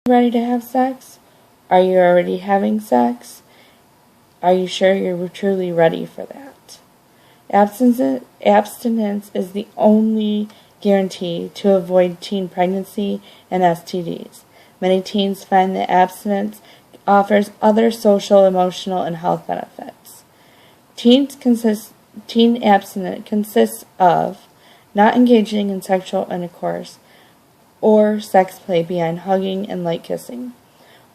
ready to have sex? Are you already having sex? Are you sure you're truly ready for that? Abstinence is the only guarantee to avoid teen pregnancy and STDs. Many teens find that abstinence offers other social, emotional, and health benefits. Teen abstinence consists of not engaging in sexual intercourse or sex play beyond hugging and light kissing.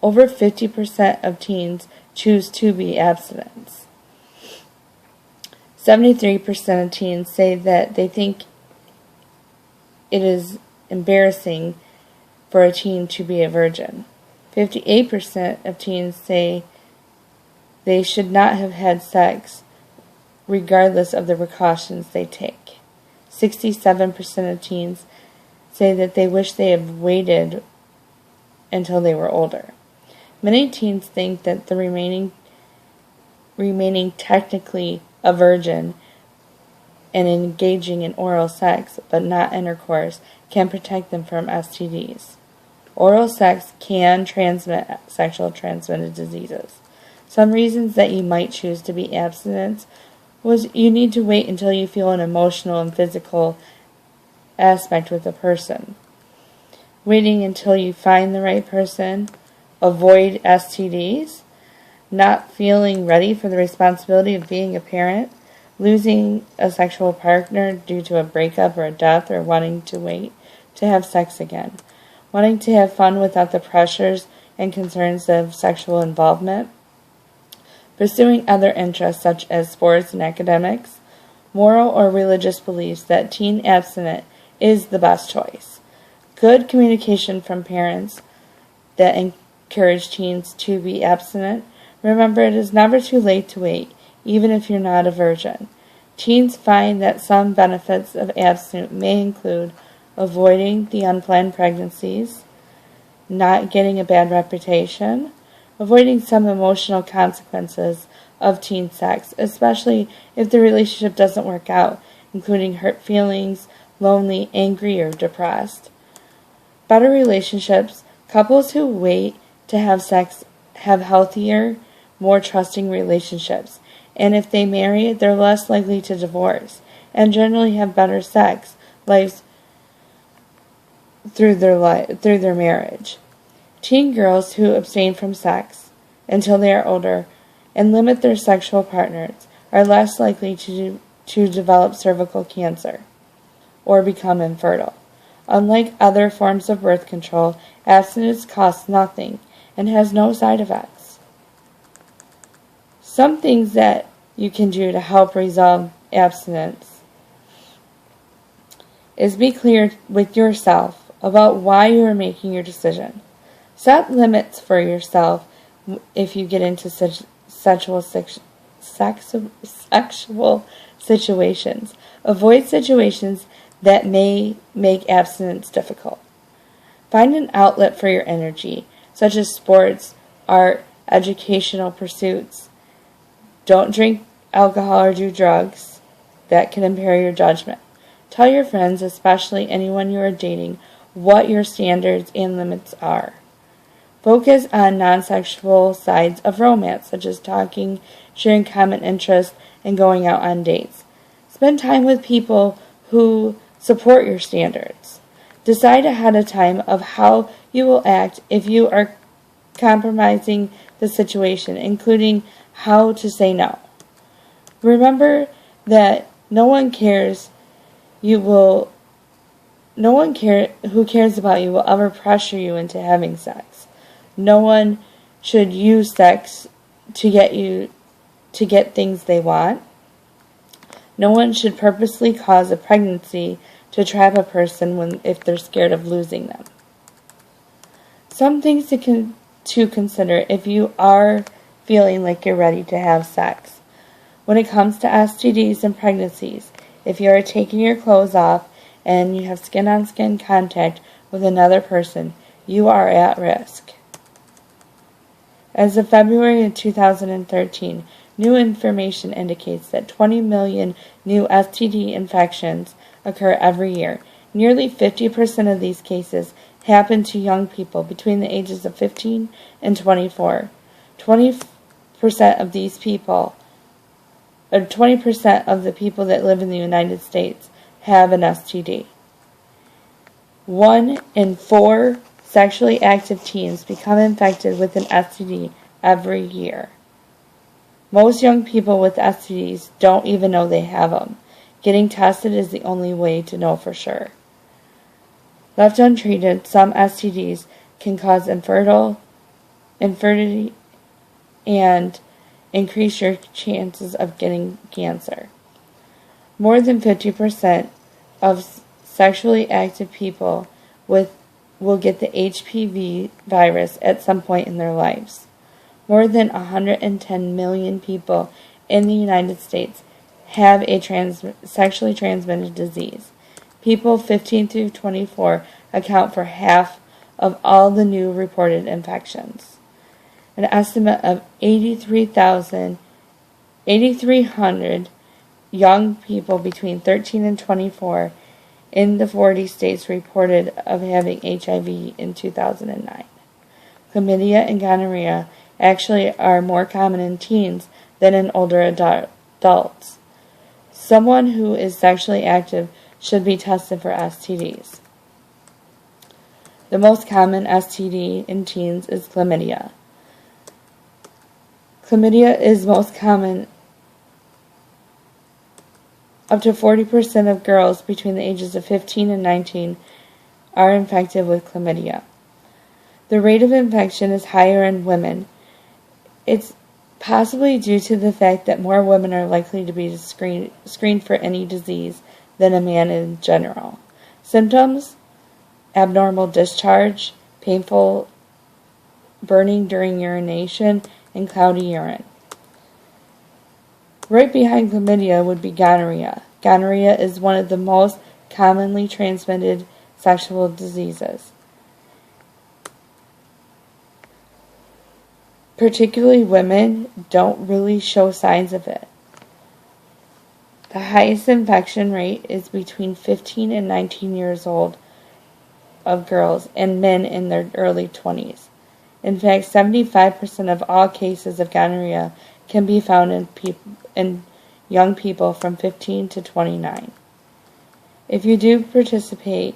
Over 50% of teens choose to be abstinent. 73% of teens say that they think it is embarrassing for a teen to be a virgin. 58% of teens say they should not have had sex regardless of the precautions they take. 67% of teens say that they wish they had waited until they were older. Many teens think that the remaining technically a virgin and engaging in oral sex but not intercourse can protect them from STDs. Oral sex can transmit sexual transmitted diseases. Some reasons that you might choose to be abstinent was you need to wait until you feel an emotional and physical aspect with a person. Waiting until you find the right person. Avoid STDs. Not feeling ready for the responsibility of being a parent. Losing a sexual partner due to a breakup or a death, or wanting to wait to have sex again. Wanting to have fun without the pressures and concerns of sexual involvement. Pursuing other interests such as sports and academics. Moral or religious beliefs that teen abstinence is the best choice. Good communication from parents that encourage teens to be abstinent. Remember, it is never too late to wait, even if you're not a virgin. Teens find that some benefits of abstinence may include avoiding the unplanned pregnancies, not getting a bad reputation, avoiding some emotional consequences of teen sex, especially if the relationship doesn't work out, including hurt feelings, lonely, angry, or depressed. Better relationships. Couples who wait to have sex have healthier, more trusting relationships, and if they marry, they're less likely to divorce, and generally have better sex lives through their marriage. Teen girls who abstain from sex until they are older and limit their sexual partners are less likely to develop cervical cancer or become infertile. Unlike other forms of birth control, abstinence costs nothing and has no side effects. Some things that you can do to help resolve abstinence is be clear with yourself about why you are making your decision. Set limits for yourself if you get into sexual situations. Avoid situations that may make abstinence difficult. Find an outlet for your energy, such as sports, art, educational pursuits. Don't drink alcohol or do drugs that can impair your judgment. Tell your friends, especially anyone you are dating, what your standards and limits are. Focus on non-sexual sides of romance, such as talking, sharing common interests, and going out on dates. Spend time with people who support your standards. Decide ahead of time of how you will act if you are compromising the situation, including how to say no. Remember that no one who cares about you will ever pressure you into having sex. No one should use sex to get things they want. No one should purposely cause a pregnancy to trap a person if they're scared of losing them. Some things to consider if you are feeling like you're ready to have sex. When it comes to STDs and pregnancies, if you are taking your clothes off and you have skin-on-skin contact with another person, you are at risk. As of February of 2013, new information indicates that 20 million new STD infections occur every year. Nearly 50% of these cases happen to young people between the ages of 15 and 24. 20% of these people, or 20% of the people that live in the United States have an STD. 1 in 4 sexually active teens become infected with an STD every year. Most young people with STDs don't even know they have them. Getting tested is the only way to know for sure. Left untreated, some STDs can cause infertility and increase your chances of getting cancer. More than 50% of sexually active people will get the HPV virus at some point in their lives. More than 110 million people in the United States have a sexually transmitted disease. People 15 through 24 account for half of all the new reported infections. An estimate of 8,300 young people between 13 and 24 in the 40 states reported of having HIV in 2009. Chlamydia and gonorrhea actually are more common in teens than in older adults. Someone who is sexually active should be tested for STDs. The most common STD in teens is chlamydia. Chlamydia is most common. Up to 40% of girls between the ages of 15 and 19 are infected with chlamydia. The rate of infection is higher in women. It's possibly due to the fact that more women are likely to be screened for any disease than a man in general. Symptoms: abnormal discharge, painful burning during urination, and cloudy urine. Right behind chlamydia would be gonorrhea. Gonorrhea is one of the most commonly transmitted sexual diseases. Particularly women don't really show signs of it. The highest infection rate is between 15 and 19 years old of girls and men in their early 20s. In fact, 75% of all cases of gonorrhea can be found in young people from 15 to 29. If you do participate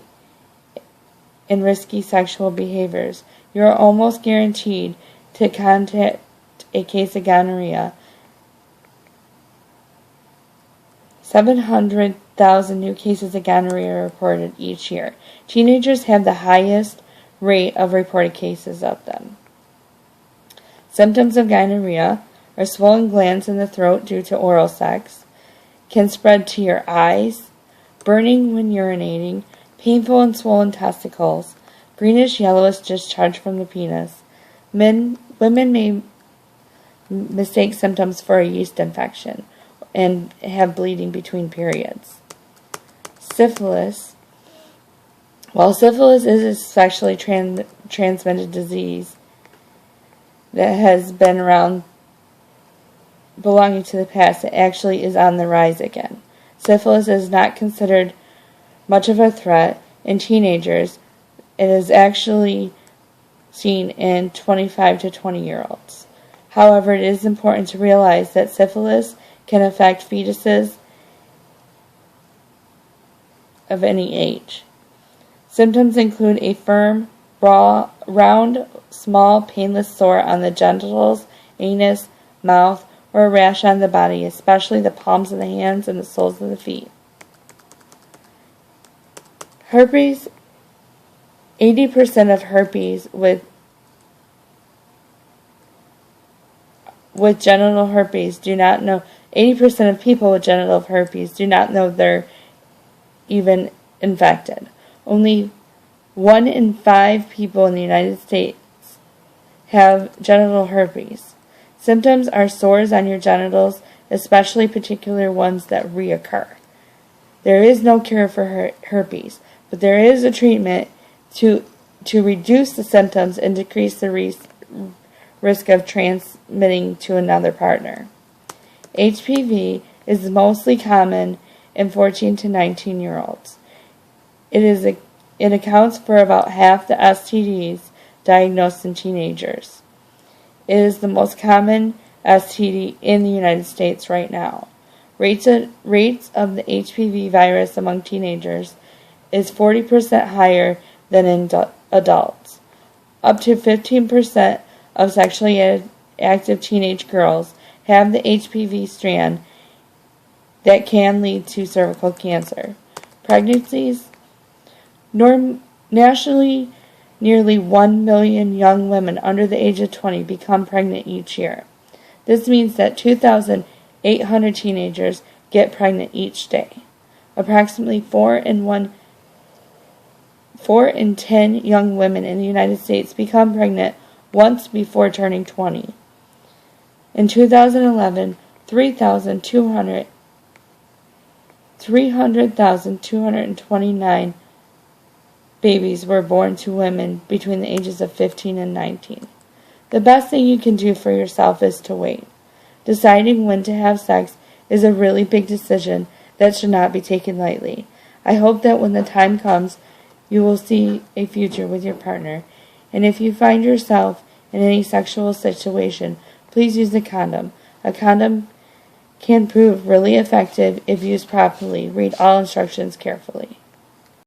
in risky sexual behaviors, you are almost guaranteed to contract a case of gonorrhea. 700,000 new cases of gonorrhea are reported each year. Teenagers have the highest rate of reported cases of them. Symptoms of gonorrhea are swollen glands in the throat due to oral sex, can spread to your eyes, burning when urinating, painful and swollen testicles, greenish-yellowish discharge from the penis. Women may mistake symptoms for a yeast infection and have bleeding between periods. Syphilis. While syphilis is a sexually transmitted disease that has been around belonging to the past, it actually is on the rise again. Syphilis is not considered much of a threat in teenagers. It is actually seen in 25 to 20-year-olds. However, it is important to realize that syphilis can affect fetuses of any age. Symptoms include a firm, round, small, painless sore on the genitals, anus, mouth, or a rash on the body, especially the palms of the hands and the soles of the feet. Herpes. 80% of herpes with genital herpes do not know. 80% of people with genital herpes do not know they're even infected. Only 1 in 5 people in the United States have genital herpes. Symptoms are sores on your genitals, especially particular ones that reoccur. There is no cure for herpes, but there is a treatment to reduce the symptoms and decrease the risk of transmitting to another partner. HPV is mostly common in 14 to 19-year-olds. It is It accounts for about half the STDs diagnosed in teenagers. It is the most common STD in the United States right now. Rates of the HPV virus among teenagers is 40% higher than in adults. Up to 15% of sexually active teenage girls have the HPV strand that can lead to cervical cancer. Pregnancies. Nationally, nearly 1 million young women under the age of 20 become pregnant each year. This means that 2,800 teenagers get pregnant each day. Approximately 4 in 10 young women in the United States become pregnant once before turning 20. In 2011, 300,229 babies were born to women between the ages of 15 and 19. The best thing you can do for yourself is to wait. Deciding when to have sex is a really big decision that should not be taken lightly. I hope that when the time comes, you will see a future with your partner. And if you find yourself in any sexual situation, please use a condom. A condom can prove really effective if used properly. Read all instructions carefully.